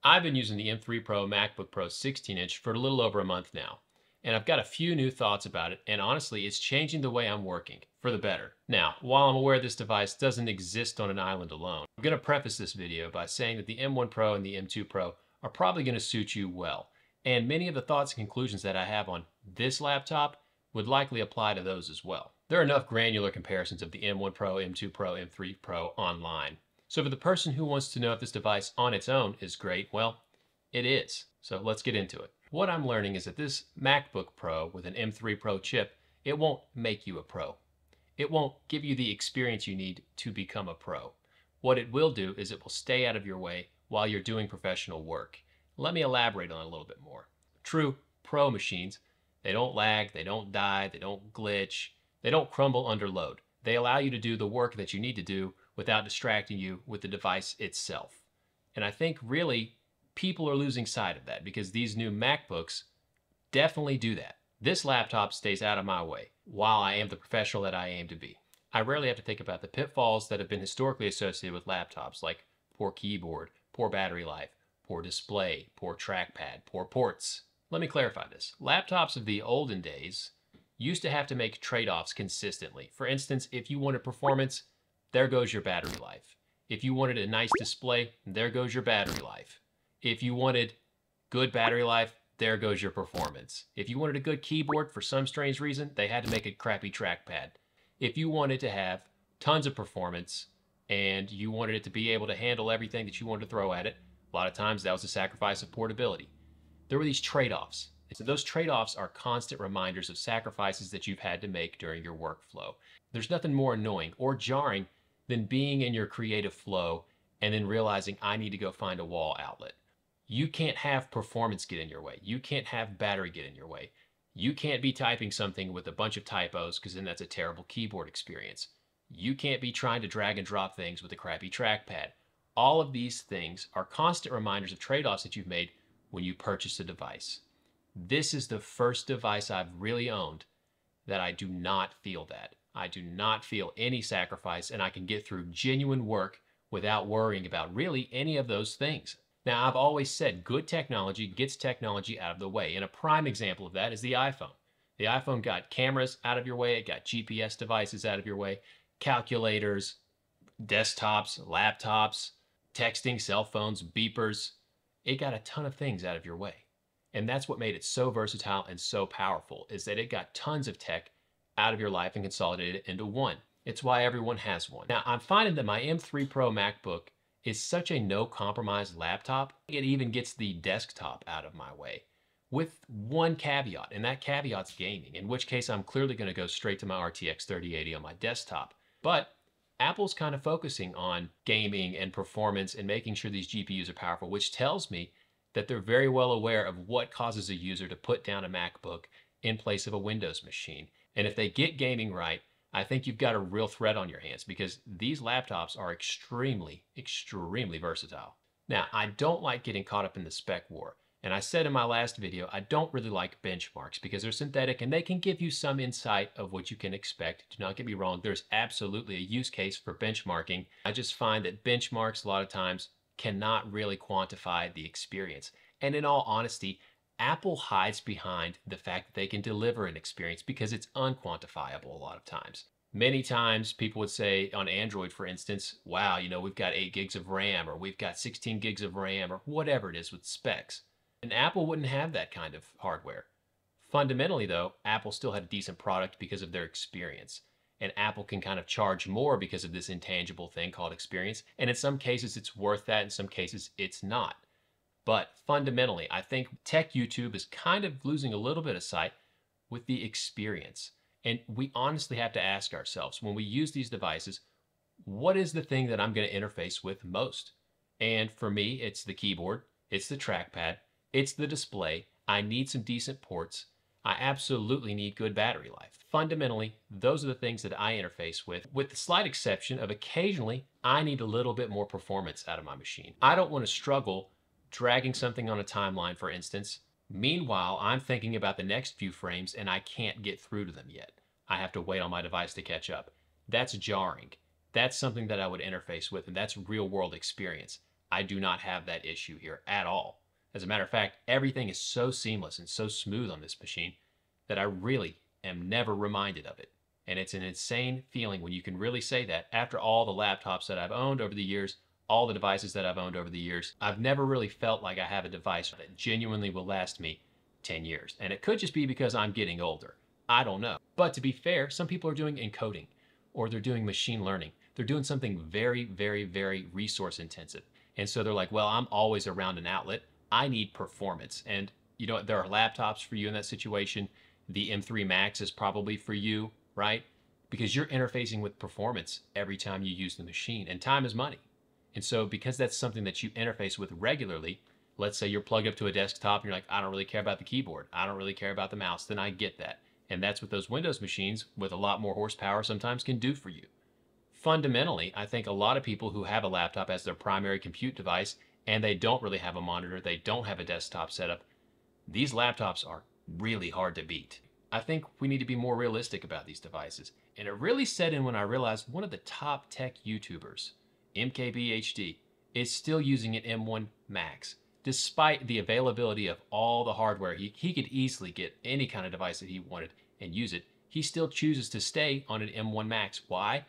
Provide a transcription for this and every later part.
I've been using the M3 MacBook Pro 16-inch for a little over a month now, and I've got a few new thoughts about it, and honestly, it's changing the way I'm working, for the better. Now, while I'm aware this device doesn't exist on an island alone, I'm going to preface this video by saying that the M1 Pro and the M2 Pro are probably going to suit you well, and many of the thoughts and conclusions that I have on this laptop would likely apply to those as well. There are enough granular comparisons of the M1 Pro, M2 Pro, M3 Pro online. So for the person who wants to know if this device on its own is great, well, it is. So let's get into it. What I'm learning is that this MacBook Pro with an M3 Pro chip, it won't make you a pro. It won't give you the experience you need to become a pro. What it will do is it will stay out of your way while you're doing professional work. Let me elaborate on it a little bit more. True pro machines, they don't lag, they don't die, they don't glitch, they don't crumble under load. They allow you to do the work that you need to do without distracting you with the device itself. And I think really people are losing sight of that because these new MacBooks definitely do that. This laptop stays out of my way while I am the professional that I aim to be. I rarely have to think about the pitfalls that have been historically associated with laptops like poor keyboard, poor battery life, poor display, poor trackpad, poor ports. Let me clarify this. Laptops of the olden days used to have to make trade-offs consistently. For instance, if you wanted performance, there goes your battery life. If you wanted a nice display, there goes your battery life. If you wanted good battery life, there goes your performance. If you wanted a good keyboard, for some strange reason, they had to make a crappy trackpad. If you wanted to have tons of performance and you wanted it to be able to handle everything that you wanted to throw at it, a lot of times that was a sacrifice of portability. There were these trade-offs. So those trade-offs are constant reminders of sacrifices that you've had to make during your workflow. There's nothing more annoying or jarring than being in your creative flow and then realizing I need to go find a wall outlet. You can't have performance get in your way. You can't have battery get in your way. You can't be typing something with a bunch of typos because then that's a terrible keyboard experience. You can't be trying to drag and drop things with a crappy trackpad. All of these things are constant reminders of trade-offs that you've made when you purchase a device. This is the first device I've really owned that I do not feel that. I do not feel any sacrifice, and I can get through genuine work without worrying about really any of those things. Now, I've always said good technology gets technology out of the way, and a prime example of that is the iPhone. The iPhone got cameras out of your way, it got GPS devices out of your way, calculators, desktops, laptops, texting, cell phones, beepers. It got a ton of things out of your way. And that's what made it so versatile and so powerful, is that it got tons of tech out of your life and consolidated it into one. It's why everyone has one. Now, I'm finding that my M3 Pro MacBook is such a no-compromise laptop, it even gets the desktop out of my way. With one caveat, and that caveat's gaming, in which case I'm clearly going to go straight to my RTX 3080 on my desktop. But Apple's kind of focusing on gaming and performance and making sure these GPUs are powerful, which tells me that they're very well aware of what causes a user to put down a MacBook in place of a Windows machine. And if they get gaming right, I think you've got a real threat on your hands because these laptops are extremely, extremely versatile. Now, I don't like getting caught up in the spec war. And I said in my last video, I don't really like benchmarks because they're synthetic and they can give you some insight of what you can expect. Do not get me wrong, there's absolutely a use case for benchmarking. I just find that benchmarks a lot of times cannot really quantify the experience. And in all honesty, Apple hides behind the fact that they can deliver an experience because it's unquantifiable a lot of times. Many times people would say on Android, for instance, wow, we've got 8 gigs of RAM or we've got 16 gigs of RAM or whatever it is with specs. And Apple wouldn't have that kind of hardware. Fundamentally though, Apple still had a decent product because of their experience. And Apple can kind of charge more because of this intangible thing called experience. And in some cases it's worth that, in some cases it's not. But fundamentally, I think tech YouTube is kind of losing a little bit of sight with the experience. And we honestly have to ask ourselves, when we use these devices, what is the thing that I'm going to interface with most? And for me, it's the keyboard, it's the trackpad, it's the display. I need some decent ports. I absolutely need good battery life. Fundamentally, those are the things that I interface with the slight exception of occasionally, I need a little bit more performance out of my machine. I don't want to struggle dragging something on a timeline, for instance. Meanwhile, I'm thinking about the next few frames and I can't get through to them yet. I have to wait on my device to catch up. That's jarring. That's something that I would interface with, and that's real world experience. I do not have that issue here at all. As a matter of fact, everything is so seamless and so smooth on this machine that I really am never reminded of it. And it's an insane feeling when you can really say that after all the laptops that I've owned over the years, all the devices that I've owned over the years, I've never really felt like I have a device that genuinely will last me 10 years. And it could just be because I'm getting older. I don't know. But to be fair, some people are doing encoding or they're doing machine learning. They're doing something very, very, very resource intensive. And so they're like, well, I'm always around an outlet. I need performance. And you know, there are laptops for you in that situation. The M3 Max is probably for you, right? Because you're interfacing with performance every time you use the machine, and time is money. And so because that's something that you interface with regularly, let's say you're plugged up to a desktop and you're like, I don't really care about the keyboard. I don't really care about the mouse. Then I get that. And that's what those Windows machines with a lot more horsepower sometimes can do for you. Fundamentally, I think a lot of people who have a laptop as their primary compute device and they don't really have a monitor, they don't have a desktop setup, these laptops are really hard to beat. I think we need to be more realistic about these devices. And it really set in when I realized one of the top tech YouTubers, MKBHD, is still using an M1 Max. Despite the availability of all the hardware, he could easily get any kind of device that he wanted and use it. He still chooses to stay on an M1 Max. Why?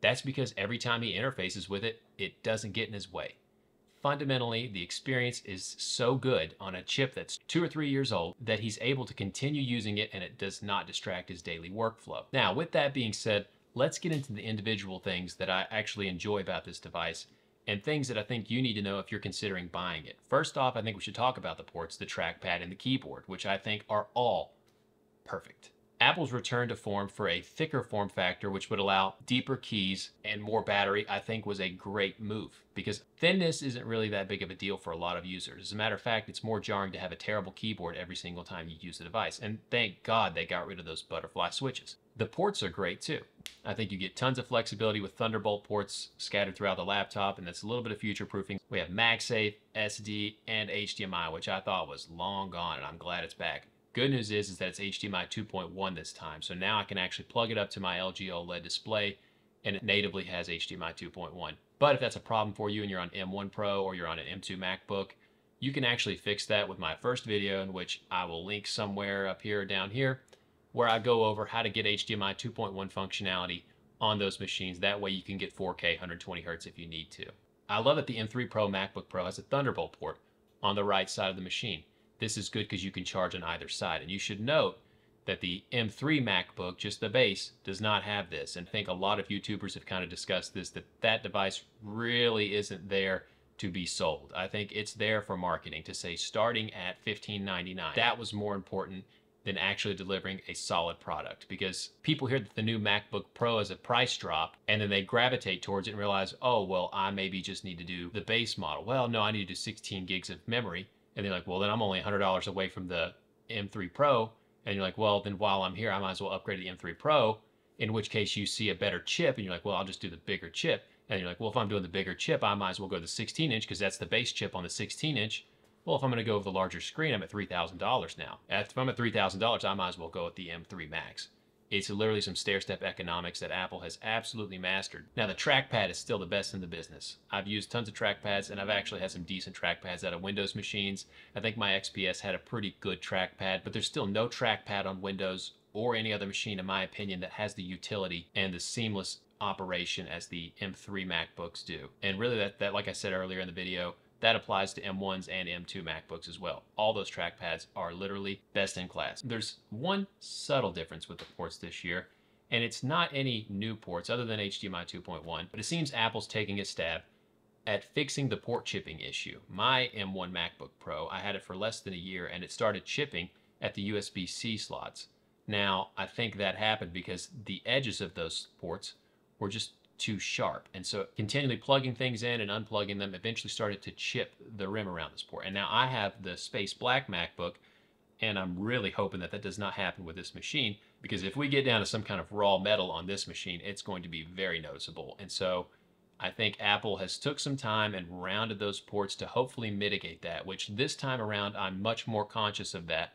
That's because every time he interfaces with it, it doesn't get in his way. Fundamentally, the experience is so good on a chip that's 2 or 3 years old that he's able to continue using it and it does not distract his daily workflow. Now, with that being said, let's get into the individual things that I actually enjoy about this device and things that I think you need to know if you're considering buying it. First off, I think we should talk about the ports, the trackpad, and the keyboard, which I think are all perfect. Apple's return to form for a thicker form factor, which would allow deeper keys and more battery, I think was a great move because thinness isn't really that big of a deal for a lot of users. As a matter of fact, it's more jarring to have a terrible keyboard every single time you use the device. And thank God they got rid of those butterfly switches. The ports are great too. I think you get tons of flexibility with Thunderbolt ports scattered throughout the laptop, and that's a little bit of future proofing. We have MagSafe, SD, and HDMI, which I thought was long gone, and I'm glad it's back. Good news is that it's HDMI 2.1 this time. So now I can actually plug it up to my LG OLED display and it natively has HDMI 2.1. But if that's a problem for you and you're on M1 Pro or you're on an M2 MacBook, you can actually fix that with my first video, in which I will link somewhere up here or down here, where I go over how to get HDMI 2.1 functionality on those machines. That way you can get 4K 120 Hertz if you need to. I love that the M3 Pro MacBook Pro has a Thunderbolt port on the right side of the machine. This is good because you can charge on either side. And you should note that the M3 MacBook, just the base, does not have this. And I think a lot of YouTubers have kind of discussed this, that device really isn't there to be sold. I think it's there for marketing to say starting at $15.99. That was more important than actually delivering a solid product, because people hear that the new MacBook Pro is a price drop and then they gravitate towards it and realize, oh, well, I maybe just need to do the base model. Well, no, I need to do 16 gigs of memory. And they're like, well, then I'm only $100 away from the M3 Pro. And you're like, well, then while I'm here, I might as well upgrade to the M3 Pro, in which case you see a better chip and you're like, well, I'll just do the bigger chip. And you're like, well, if I'm doing the bigger chip, I might as well go to the 16-inch because that's the base chip on the 16-inch. Well, if I'm going to go with the larger screen, I'm at $3,000 now. If I'm at $3,000, I might as well go with the M3 Max. It's literally some stair-step economics that Apple has absolutely mastered. Now, the trackpad is still the best in the business. I've used tons of trackpads, and I've actually had some decent trackpads out of Windows machines. I think my XPS had a pretty good trackpad, but there's still no trackpad on Windows or any other machine, in my opinion, that has the utility and the seamless operation as the M3 MacBooks do. And really, that like I said earlier in the video, that applies to M1s and M2 MacBooks as well. All those trackpads are literally best in class. There's one subtle difference with the ports this year, and it's not any new ports other than HDMI 2.1, but it seems Apple's taking a stab at fixing the port chipping issue. My M1 MacBook Pro, I had it for less than a year, and it started chipping at the USB-C slots. Now, I think that happened because the edges of those ports were just too sharp. And so continually plugging things in and unplugging them eventually started to chip the rim around this port. And now I have the Space Black MacBook, and I'm really hoping that that does not happen with this machine, because if we get down to some kind of raw metal on this machine, it's going to be very noticeable. And so I think Apple has took some time and rounded those ports to hopefully mitigate that, which this time around I'm much more conscious of that.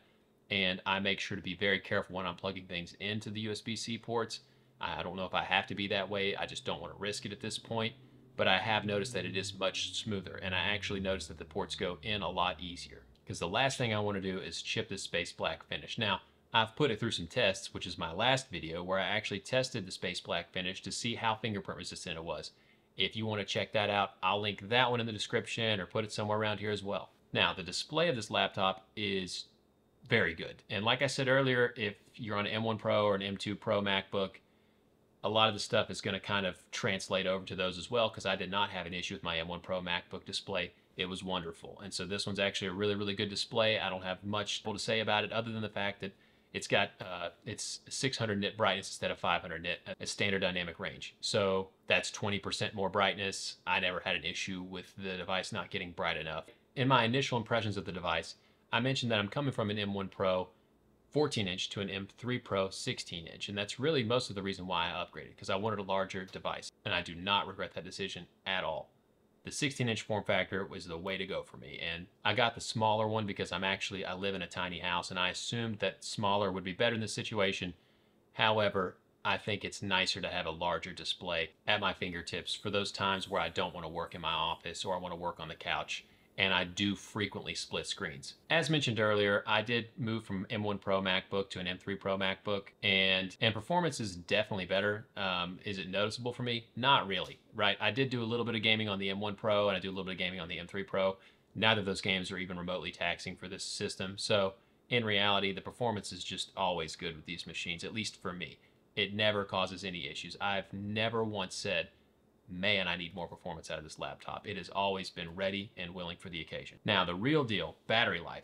And I make sure to be very careful when I'm plugging things into the USB-C ports. I don't know if I have to be that way. I just don't want to risk it at this point. but I have noticed that it is much smoother, and I actually noticed that the ports go in a lot easier. Because the last thing I want to do is chip this space black finish. Now, I've put it through some tests, which is my last video, where I actually tested the space black finish to see how fingerprint resistant it was. If you want to check that out, I'll link that one in the description or put it somewhere around here as well. Now, the display of this laptop is very good. And like I said earlier, if you're on an M1 Pro or an M2 Pro MacBook, a lot of the stuff is going to kind of translate over to those as well, because I did not have an issue with my M1 Pro MacBook display. It was wonderful. And so this one's actually a really, really good display. I don't have much to say about it other than the fact that it's got it's 600 nit brightness instead of 500 nit at standard dynamic range. So that's 20% more brightness. I never had an issue with the device not getting bright enough. In my initial impressions of the device, I mentioned that I'm coming from an M1 Pro 14-inch to an M3 Pro 16-inch, and that's really most of the reason why I upgraded, because I wanted a larger device, and I do not regret that decision at all. The 16-inch form factor was the way to go for me, and I got the smaller one because I live in a tiny house, and I assumed that smaller would be better in this situation. However, I think it's nicer to have a larger display at my fingertips for those times where I don't want to work in my office or I want to work on the couch, and I do frequently split screens. As mentioned earlier, I did move from M1 Pro MacBook to an M3 Pro MacBook, and performance is definitely better. Is it noticeable for me? Not really, right? I did do a little bit of gaming on the M1 Pro, and I do a little bit of gaming on the M3 Pro. Neither of those games are even remotely taxing for this system, so in reality, the performance is just always good with these machines, at least for me. It never causes any issues. I've never once said, man, I need more performance out of this laptop. It has always been ready and willing for the occasion. Now, the real deal, battery life.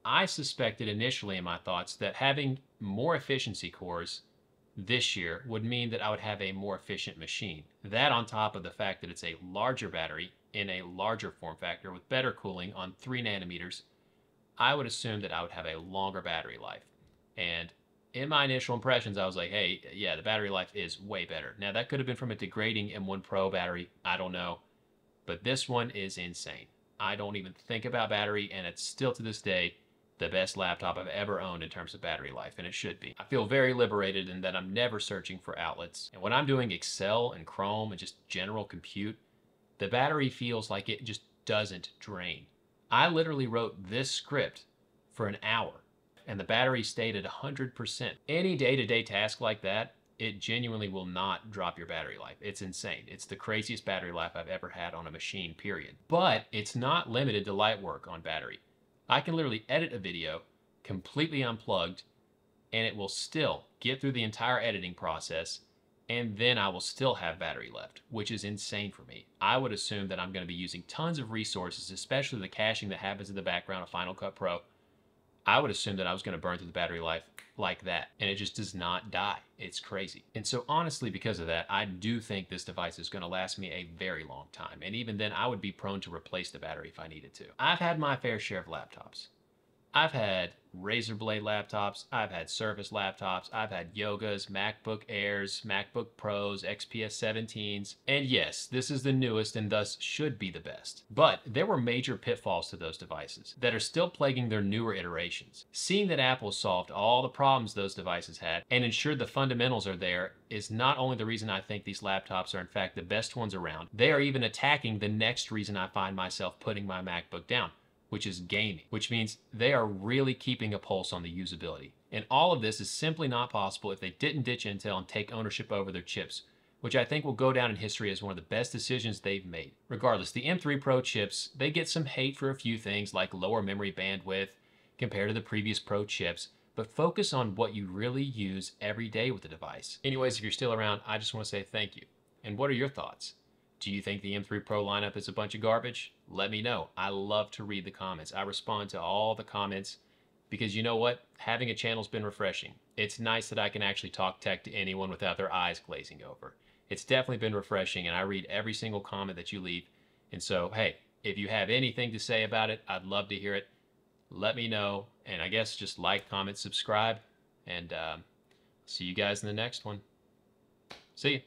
I suspected initially in my thoughts that having more efficiency cores this year would mean that I would have a more efficient machine. That on top of the fact that it's a larger battery in a larger form factor with better cooling on 3 nanometers, I would assume that I would have a longer battery life. And in my initial impressions, I was like, hey, yeah, the battery life is way better. Now, that could have been from a degrading M1 Pro battery. I don't know. But this one is insane. I don't even think about battery, and it's still to this day the best laptop I've ever owned in terms of battery life, and it should be. I feel very liberated in that I'm never searching for outlets. And when I'm doing Excel and Chrome and just general compute, the battery feels like it just doesn't drain. I literally wrote this script for an hour, and the battery stayed at 100%. Any day-to-day task like that, it genuinely will not drop your battery life. It's insane. It's the craziest battery life I've ever had on a machine, period. But it's not limited to light work on battery. I can literally edit a video completely unplugged, and it will still get through the entire editing process, and then I will still have battery left, which is insane for me. I would assume that I'm going to be using tons of resources, especially the caching that happens in the background of Final Cut Pro. I would assume that I was going to burn through the battery life like that, and it just does not die. It's crazy. And so honestly, because of that, I do think this device is going to last me a very long time, and even then I would be prone to replace the battery if I needed to. I've had my fair share of laptops. I've had Razer Blade laptops, I've had Surface laptops, I've had Yogas, MacBook Airs, MacBook Pros, XPS 17s, and yes, this is the newest and thus should be the best. But there were major pitfalls to those devices that are still plaguing their newer iterations. Seeing that Apple solved all the problems those devices had and ensured the fundamentals are there is not only the reason I think these laptops are in fact the best ones around, they are even attacking the next reason I find myself putting my MacBook down, which is gaming, which means they are really keeping a pulse on the usability. And all of this is simply not possible if they didn't ditch Intel and take ownership over their chips, which I think will go down in history as one of the best decisions they've made. Regardless, the M3 Pro chips, they get some hate for a few things like lower memory bandwidth compared to the previous Pro chips, but focus on what you really use every day with the device. Anyways, if you're still around, I just want to say thank you. And what are your thoughts? Do you think the M3 Pro lineup is a bunch of garbage? Let me know. I love to read the comments. I respond to all the comments because you know what? Having a channel's been refreshing. It's nice that I can actually talk tech to anyone without their eyes glazing over. It's definitely been refreshing, and I read every single comment that you leave. And so, hey, if you have anything to say about it, I'd love to hear it. Let me know. And I guess just like, comment, subscribe, and see you guys in the next one. See ya.